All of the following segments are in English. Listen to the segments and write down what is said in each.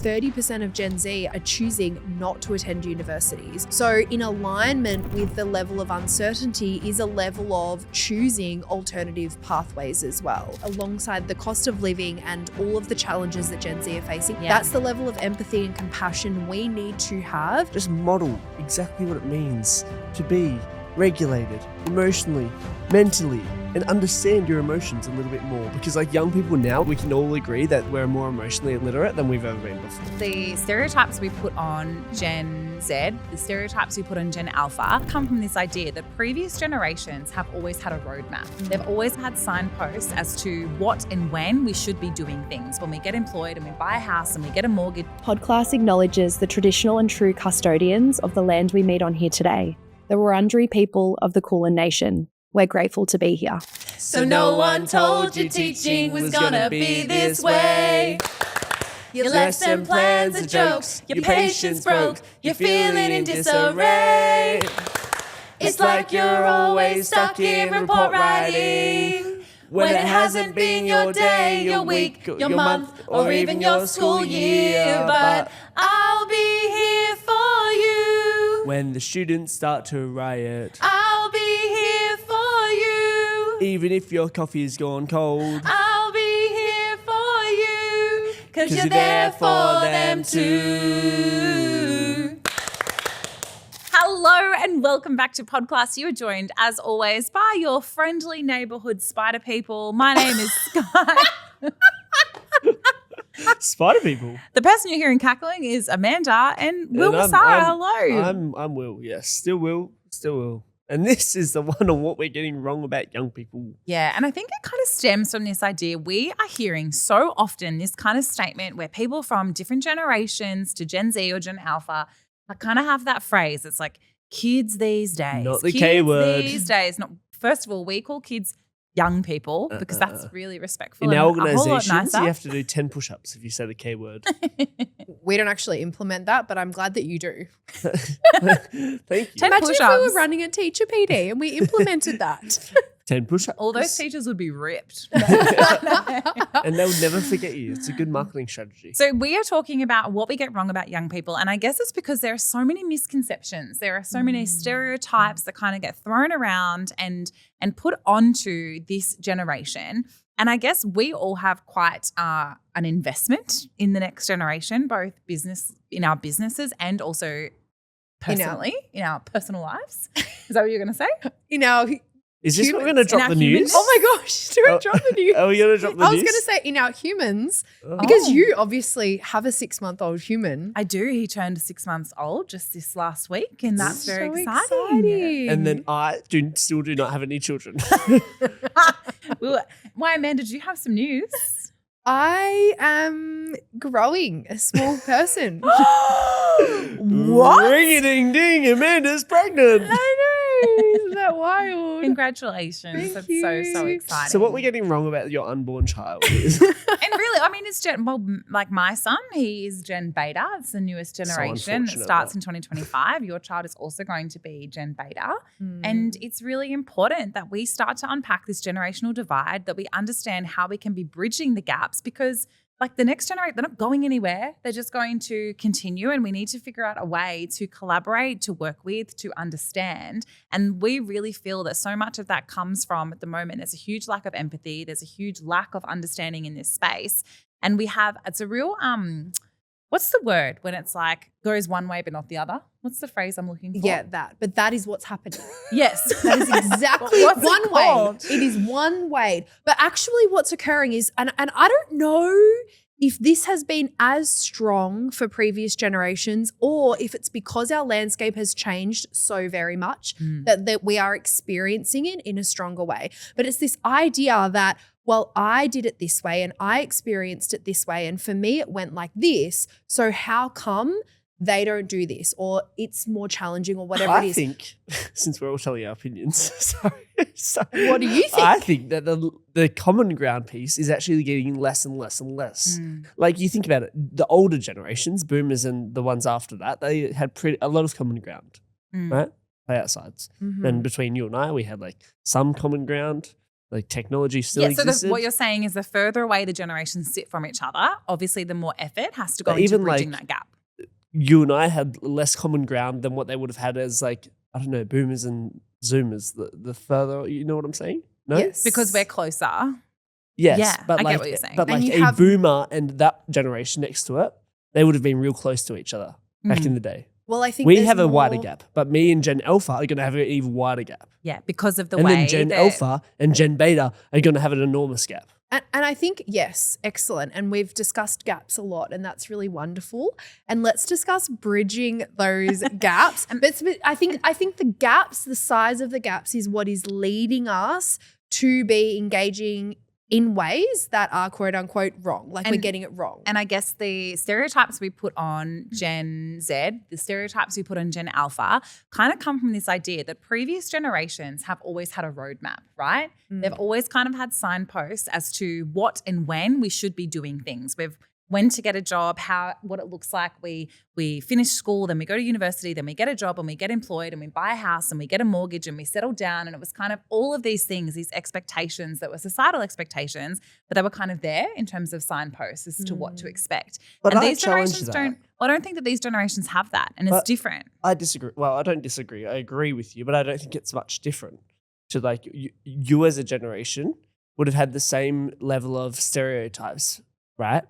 30% of Gen Z are choosing not to attend universities. So in alignment with the level of uncertainty is a level of choosing alternative pathways as well, alongside the cost of living and all of the challenges that Gen Z are facing. Yeah. That's the level of empathy and compassion we need to have. Just model exactly what it means to be regulated emotionally, mentally, and understand your emotions a little bit more. Because like young people now, we can all agree that we're more emotionally illiterate than we've ever been before. The stereotypes we put on Gen Z, the stereotypes we put on Gen Alpha, come from this idea that previous generations have always had a roadmap. They've always had signposts as to what and when we should be doing things. When we get employed and we buy a house and we get a mortgage. Podclass acknowledges the traditional and true custodians of the land we meet on here today, the Wurundjeri people of the Kulin Nation. We're grateful to be here. So no one told you teaching was gonna be this way. Your lesson plans are jokes, your patience broke, you're feeling in disarray. It's like you're always stuck in report writing, when it hasn't been your day, your week, your month, or even your school year. But I'll be here for you When the students start to riot, I'll be here for you. even if your coffee has gone cold. I'll be here for you, 'cause you're there for them too. Hello and welcome back to Podclass. You are joined, as always, by your friendly neighbourhood spider people. My name is Sky. Spider people. The person you're hearing cackling is Amanda and Will And Masara. Hello. I'm Will, yes. Still Will. And this is the one on what we're getting wrong about young people. Yeah, and I think it kind of stems from this idea. We are hearing so often this kind of statement where people from different generations to Gen Z or Gen Alpha kind of have that phrase. It's like kids these days. Not the kids K word. these days. Not, first of all, we call kids young people because that's really respectful. In and our a whole lot organisations, nicer. you have to do 10 push-ups if you say the K word. We don't actually implement that, but I'm glad that you do. Thank you. 10 Imagine if we push-ups. were running a teacher PD and we implemented that. 10 push-ups. All those teachers would be ripped. And they'll never forget you. It's a good marketing strategy. So we are talking about what we get wrong about young people. And I guess it's because there are so many misconceptions. There are so many stereotypes that kind of get thrown around and put onto this generation. And I guess we all have quite an investment in the next generation, both in our businesses and also personally, in our personal lives. Is that what you're going to say? Is this what we're going to in drop our the humans? news? Oh my gosh, do I drop the news? Are we going to drop the I news? was going to say in our humans, Oh. because you obviously have a 6-month-old human. I do. He turned 6 months old just this last week, and that's very So exciting. And then I still do not have any children. Why, Amanda, do you have some news? I am growing a small person. What? Ring-a-ding-ding, Amanda's pregnant. I know. Isn't that wild? Congratulations. Thank That's you. so exciting. So what we're getting wrong about your unborn child is And really, I mean, it's like my son, he is Gen Beta. It's the newest generation. It unfortunate, starts that. in 2025. Your child is also going to be Gen Beta. And it's really important that we start to unpack this generational divide, that we understand how we can be bridging the gaps, because like the next generation, they're not going anywhere. They're just going to continue, and we need to figure out a way to collaborate, to work with, to understand. And we really feel that so much of that comes from, at the moment, there's a huge lack of empathy. There's a huge lack of understanding in this space. And it's a real, what's the word when it's like goes one way but not the other? What's the phrase I'm looking for? Yeah, that. But that is what's happening. Yes. That is exactly What's it one way. called? It is one way. But actually what's occurring is, and I don't know if this has been as strong for previous generations or if it's because our landscape has changed so very much that we are experiencing it in a stronger way. But it's this idea that, well, I did it this way and I experienced it this way, and for me it went like this, so how come they don't do this, or it's more challenging, or whatever it is. I think, since we're all telling our opinions, sorry. What do you think? I think that the common ground piece is actually getting less and less and less. Like you think about it, the older generations, boomers and the ones after that, they had a lot of common ground, right? Play outsides. And between you and I, we had like some common ground. like technology still existed. So what you're saying is the further away the generations sit from each other, obviously the more effort has to go But into even, bridging like, that gap. You and I had less common ground than what they would have had as, like, I don't know, boomers and zoomers. The further, you know what I'm saying? No? Yes. Because we're closer. Yes. Yeah, but I get like, what you're saying. But And like you a have- boomer and that generation next to it, they would have been real close to each other back in the day. Well, I think We there's have a wider more- gap, but me and Gen Alpha are going to have an even wider gap. Yeah, because of the And way then Gen that- Alpha and Gen Beta are going to have an enormous gap. And I think, yes, excellent. And we've discussed gaps a lot, and that's really wonderful. And let's discuss bridging those gaps. But I think the gaps, the size of the gaps is what is leading us to be engaging in ways that are quote unquote wrong. Like we're getting it wrong. And I guess the stereotypes we put on Gen Z, the stereotypes we put on Gen Alpha kind of come from this idea that previous generations have always had a roadmap, right? They've always kind of had signposts as to what and when we should be doing things. We've when to get a job, what it looks like. We finish school, then we go to university, then we get a job and we get employed and we buy a house and we get a mortgage and we settle down. And it was kind of all of these things, these expectations that were societal expectations, but they were kind of there in terms of signposts as to what to expect. But and I these challenge generations that. I don't think that these generations have that, and it's But different. I disagree. Well, I don't disagree. I agree with you, but I don't think it's much different. To like you as a generation would have had the same level of stereotypes, right?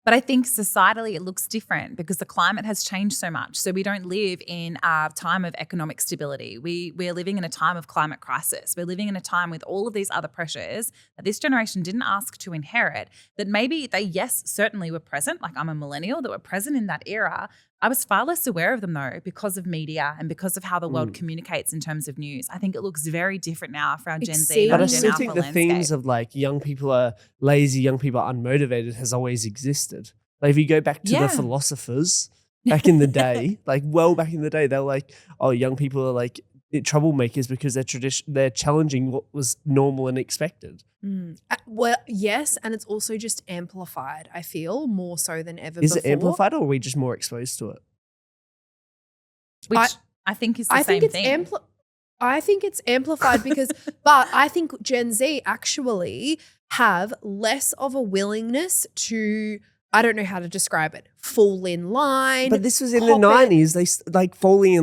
But I think societally it looks different because the climate has changed so much. So we don't live in a time of economic stability. We're living in a time of climate crisis. We're living in a time with all of these other pressures that this generation didn't ask to inherit, that maybe they, yes, certainly were present. Like I'm a millennial, that were present in that era. I was far less aware of them though because of media and because of how the world communicates in terms of news. I think it looks very different now for our Gen Z But and I Gen still Alpha think the landscape. themes of like young people are lazy, young people are unmotivated has always existed. Like if you go back to Yeah. the philosophers back in the day, like well back in the day, they're like, oh, young people are like troublemakers because they're challenging what was normal and expected. Well, yes, and it's also just amplified, I feel, more so than ever Is before. it amplified or are we just more exposed to it? Which I think is the I same think it's thing. I think it's amplified because, but I think Gen Z actually have less of a willingness to, I don't know how to describe it, fall in line. But this was in the pop it. 90s. They like falling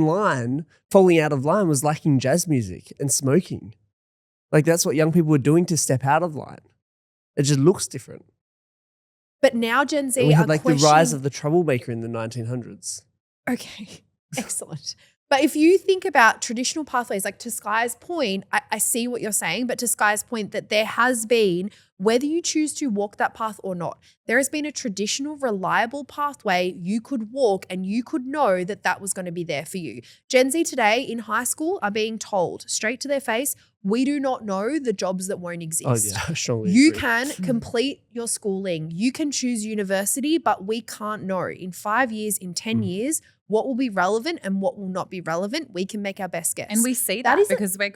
out of line was liking jazz music and smoking. Like that's what young people were doing to step out of line. It just looks different. But now Gen Z And we are had like the rise questioning- of the troublemaker in the 1900s. Okay, excellent. But if you think about traditional pathways, like to Sky's point, I see what you're saying, but to Sky's point that there has been, whether you choose to walk that path or not, there has been a traditional, reliable pathway you could walk and you could know that that was going to be there for you. Gen Z today in high school are being told straight to their face, we do not know the jobs that won't exist. Oh yeah, I strongly You agree. can complete your schooling. You can choose university, but we can't know. In 5 years, in 10 years, what will be relevant and what will not be relevant. We can make our best guess. And we see That that, is a- because we've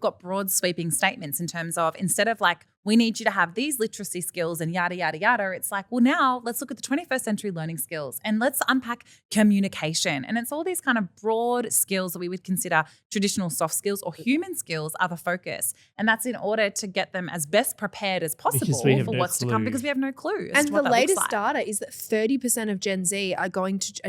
got broad sweeping statements in terms of instead of like, we need you to have these literacy skills and yada, yada, yada. It's like, well, now let's look at the 21st century learning skills and let's unpack communication. And it's all these kind of broad skills that we would consider traditional soft skills or human skills are the focus. And that's in order to get them as best prepared as possible we have for no what's to come clue. because we have no clue. As And to the what that looks latest like. data is that 30% of Gen Z are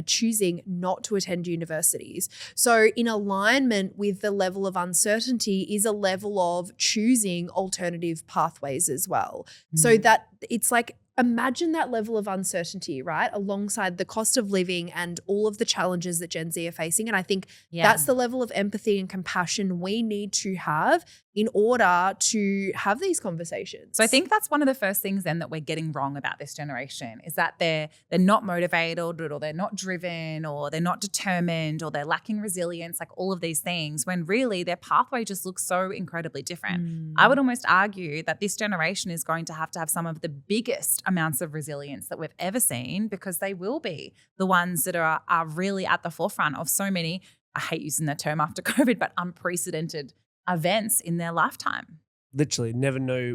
choosing not to attend universities. So in alignment with the level of uncertainty is a level of choosing alternative pathways as well. So that it's like, imagine that level of uncertainty, right? Alongside the cost of living and all of the challenges that Gen Z are facing. And I think that's the level of empathy and compassion we need to have in order to have these conversations. So I think that's one of the first things then that we're getting wrong about this generation is that they're not motivated or they're not driven or they're not determined or they're lacking resilience, like all of these things, when really their pathway just looks so incredibly different. I would almost argue that this generation is going to have some of the biggest amounts of resilience that we've ever seen because they will be the ones that are really at the forefront of so many, I hate using that term after COVID, but unprecedented events in their lifetime. Literally never know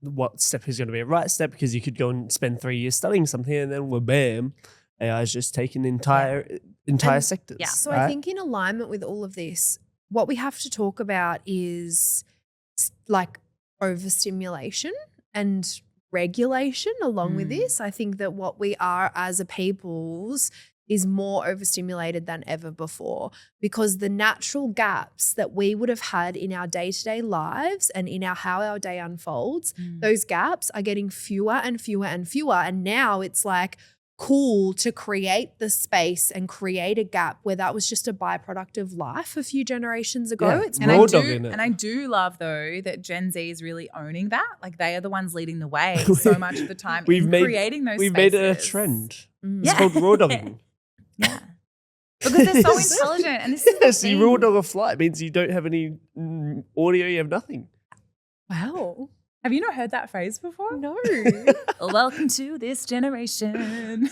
what step is going to be a right step because you could go and spend 3 years studying something and then bam, AI is just taking entire sectors. yeah. So right? I think in alignment with all of this, what we have to talk about is like overstimulation and regulation along with this. I think that what we are as a peoples is more overstimulated than ever before, because the natural gaps that we would have had in our day-to-day lives and in how our day unfolds, those gaps are getting fewer and fewer and fewer. And now it's like cool to create the space and create a gap where that was just a byproduct of life a few generations ago. Yeah. It's Raw dogging it. And I do love though that Gen Z is really owning that. Like they are the ones leading the way so much of the time creating those We've spaces. made it a trend. It's called raw dogging. Yeah. Because they're so intelligent. And this is the So you thing. raw dog a flight means you don't have any audio, you have nothing. wow. Have you not heard that phrase before? No. Welcome to this generation.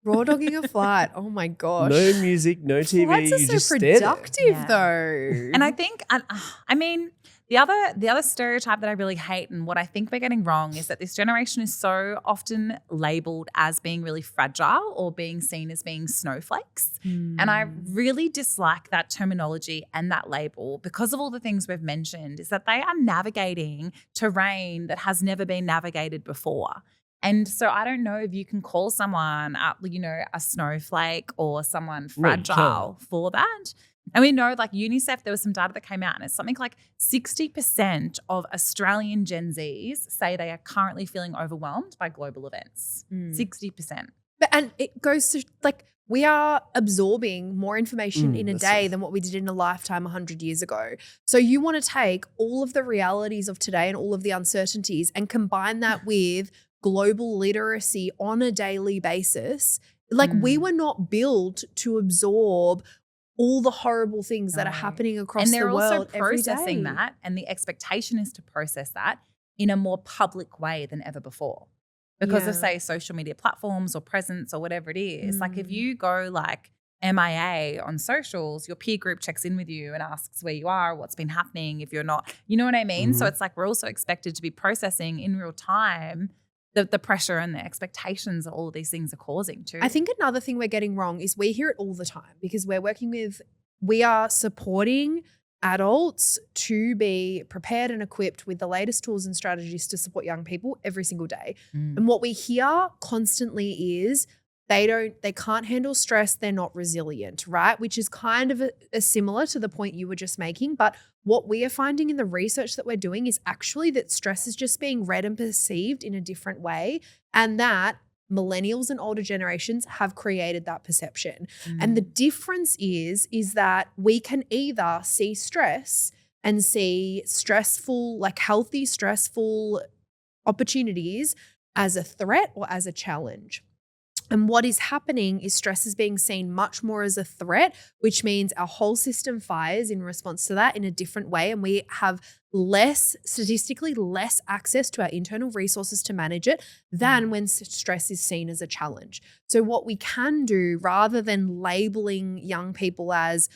Raw dogging a flight. Oh my gosh. No music, no TV. Flights are you so just stare there. productive Yeah. though. And I think, I mean, the other stereotype that I really hate and what I think we're getting wrong is that this generation is so often labeled as being really fragile or being seen as being snowflakes. And I really dislike that terminology and that label because of all the things we've mentioned, is that they are navigating terrain that has never been navigated before. And so I don't know if you can call someone, a snowflake or someone fragile for that. And we know, like UNICEF, there was some data that came out and it's something like 60% of Australian Gen Zs say they are currently feeling overwhelmed by global events. 60%. And it goes to like we are absorbing more information in a day than what we did in a lifetime 100 years ago. So you want to take all of the realities of today and all of the uncertainties and combine that with global literacy on a daily basis. Like we were not built to absorb all the horrible things that are happening across the world every day. And they're also processing that, and the expectation is to process that in a more public way than ever before because of, say, social media platforms or presence or whatever it is. Like if you go like MIA on socials, your peer group checks in with you and asks where you are, what's been happening if you're not, you know what I mean? So it's like we're also expected to be processing in real time the pressure and the expectations that all of these things are causing too. I think another thing we're getting wrong is we hear it all the time because we are supporting adults to be prepared and equipped with the latest tools and strategies to support young people every single day. And what we hear constantly is they can't handle stress, they're not resilient, right? Which is kind of a similar to the point you were just making. But what we are finding in the research that we're doing is actually that stress is just being read and perceived in a different way, and that millennials and older generations have created that perception. And the difference is that we can either see stress and see stressful, like healthy, stressful opportunities as a threat or as a challenge. And what is happening is stress is being seen much more as a threat, which means our whole system fires in response to that in a different way. And we have statistically less access to our internal resources to manage it than when stress is seen as a challenge. So what we can do, rather than labeling young people as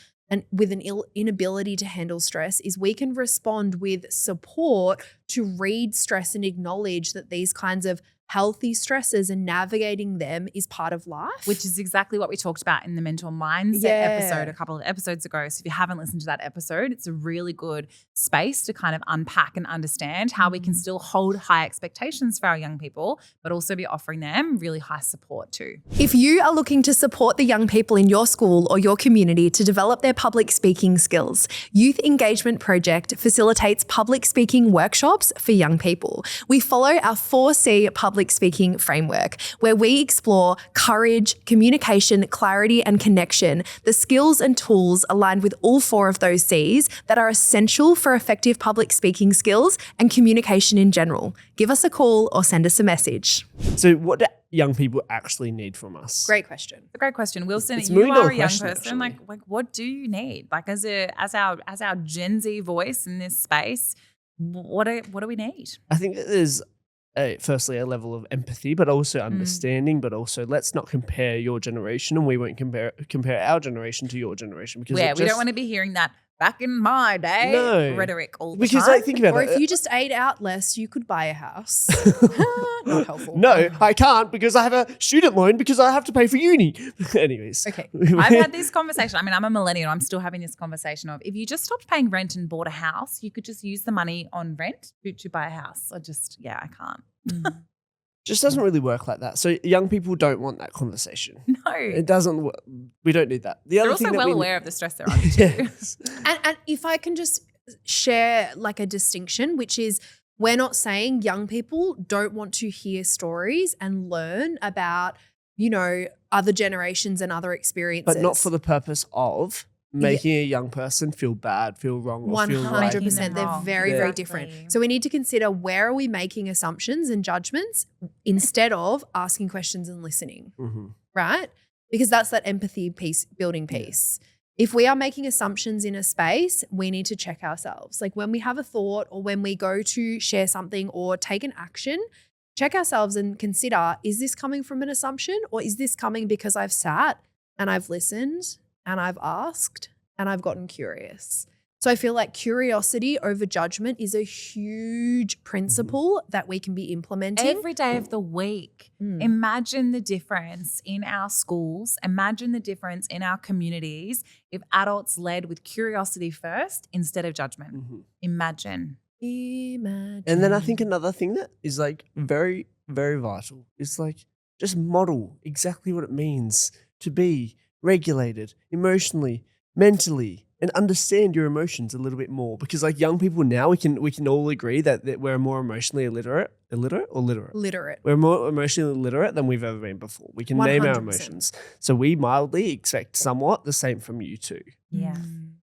with an inability to handle stress, is we can respond with support to read stress and acknowledge that these kinds of healthy stresses and navigating them is part of life. Which is exactly what we talked about in the mental mindset episode a couple of episodes ago. So if you haven't listened to that episode, it's a really good space to kind of unpack and understand how we can still hold high expectations for our young people, but also be offering them really high support too. If you are looking to support the young people in your school or your community to develop their public speaking skills, Youth Engagement Project facilitates public speaking workshops for young people. We follow our 4C public speaking framework, where we explore courage, communication, clarity, and connection, the skills and tools aligned with all 4 of those C's that are essential for effective public speaking skills and communication in general. Give us a call or send us a message. So what do young people actually need from us? Great question. It's a great question. Wilson, It's a you million-dollar are a young question, person. actually. Like what do you need? Like as our Gen Z voice in this space, what do we need? I think that there's firstly a level of empathy, but also understanding, but also let's not compare your generation, and we won't compare our generation to your generation, because We don't want to be hearing that back in my day No. rhetoric all the Because time. like, think about Or it. if you just ate out less, you could buy a house. Not helpful. No, I can't because I have a student loan because I have to pay for uni. Anyways. Okay. I've had this conversation. I mean, I'm a millennial. I'm still having this conversation of if you just stopped paying rent and bought a house, you could just use the money on rent to buy a house. I can't. Just doesn't really work like that. So young people don't want that conversation. No. It doesn't work. We don't need that. The They're other also thing that well we aware of the stress they're under too. Yes. And if I can just share like a distinction, which is we're not saying young people don't want to hear stories and learn about, other generations and other experiences. But not for the purpose of making a young person feel bad, feel wrong, or feel like 100%. They're very, very different. So we need to consider where are we making assumptions and judgments instead of asking questions and listening, right? Because that's that empathy piece, building piece. If we are making assumptions in a space, we need to check ourselves. Like when we have a thought or when we go to share something or take an action, check ourselves and consider, is this coming from an assumption or is this coming because I've sat and I've listened and I've asked and I've gotten curious? So I feel like curiosity over judgment is a huge principle that we can be implementing. Every day of the week. Imagine the difference in our schools. Imagine the difference in our communities if adults led with curiosity first instead of judgment. Imagine. And then I think another thing that is like very, very vital is like just model exactly what it means to be regulated emotionally, mentally, and understand your emotions a little bit more. Because like young people now, we can all agree that we're more emotionally literate. We're more emotionally literate than we've ever been before. We can name our 100%. emotions. So we mildly expect somewhat the same from you too. Yeah.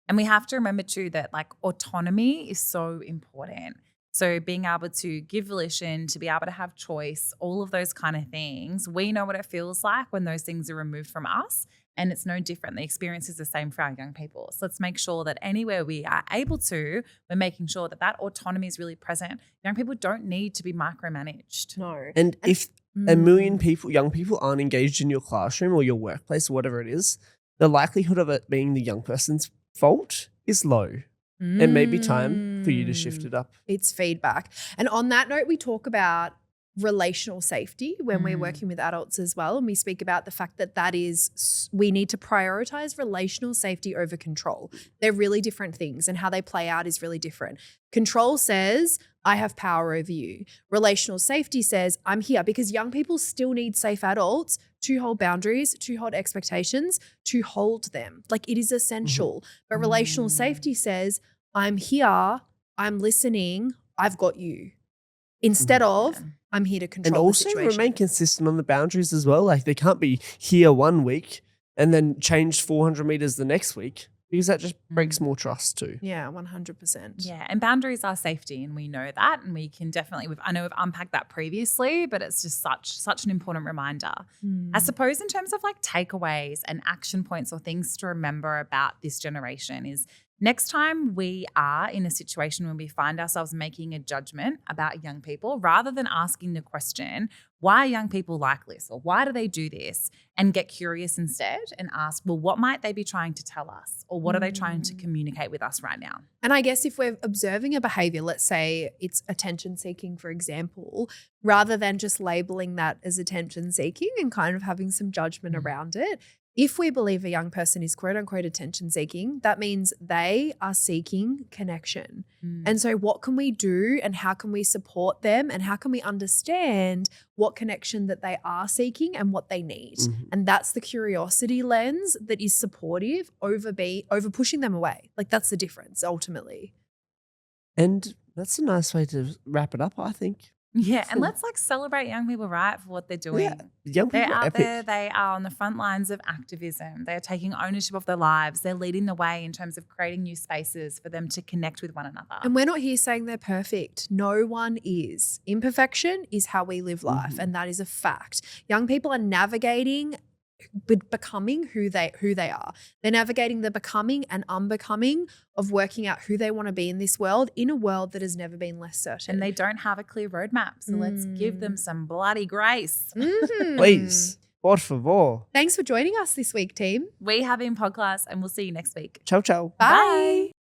And we have to remember too that like autonomy is so important. So being able to give volition, to be able to have choice, all of those kind of things, we know what it feels like when those things are removed from us. And it's no different. The experience is the same for our young people. So let's make sure that anywhere we are able to, we're making sure that that autonomy is really present. Young people don't need to be micromanaged. No. And if a million people, young people, aren't engaged in your classroom or your workplace or whatever it is, the likelihood of it being the young person's fault is low. It may be time for you to shift it up. It's feedback. And on that note, we talk about relational safety when we're working with adults as well. And we speak about the fact that is, we need to prioritize relational safety over control. They're really different things and how they play out is really different. Control says, I have power over you. Relational safety says, I'm here, because young people still need safe adults to hold boundaries, to hold expectations, to hold them. Like it is essential. But relational safety says, I'm here, I'm listening, I've got you. Instead of, I'm here to control and also the situation. remain consistent on the boundaries as well. Like they can't be here one week and then change 400 meters the next week, because that just breaks more trust too. Yeah, 100%. Yeah, and boundaries are safety, and we know that, and we can definitely. I know we've unpacked that previously, but it's just such an important reminder. I suppose in terms of like takeaways and action points or things to remember about this generation is, next time we are in a situation where we find ourselves making a judgment about young people, rather than asking the question, why are young people like this, or why do they do this, and get curious instead and ask, well, what might they be trying to tell us, or what are they trying to communicate with us right now? And I guess if we're observing a behavior, let's say it's attention seeking, for example, rather than just labeling that as attention seeking and kind of having some judgment around it, if we believe a young person is quote unquote attention seeking, that means they are seeking connection. And so what can we do, and how can we support them, and how can we understand what connection that they are seeking and what they need? And that's the curiosity lens that is supportive over pushing them away. Like that's the difference ultimately. And that's a nice way to wrap it up, I think. Yeah, and let's like celebrate young people, right, for what they're doing. Yeah, young people They're are out epic. there, they are on the front lines of activism. They're taking ownership of their lives. They're leading the way in terms of creating new spaces for them to connect with one another. And we're not here saying they're perfect. No one is. Imperfection is how we live life, and that is a fact. Young people are navigating becoming who they are. They're navigating the becoming and unbecoming of working out who they want to be in this world, in a world that has never been less certain. And they don't have a clear roadmap. So let's give them some bloody grace. Please. Por favor. Thanks for joining us this week, team. We have been Podclass, and we'll see you next week. Ciao, ciao. Bye.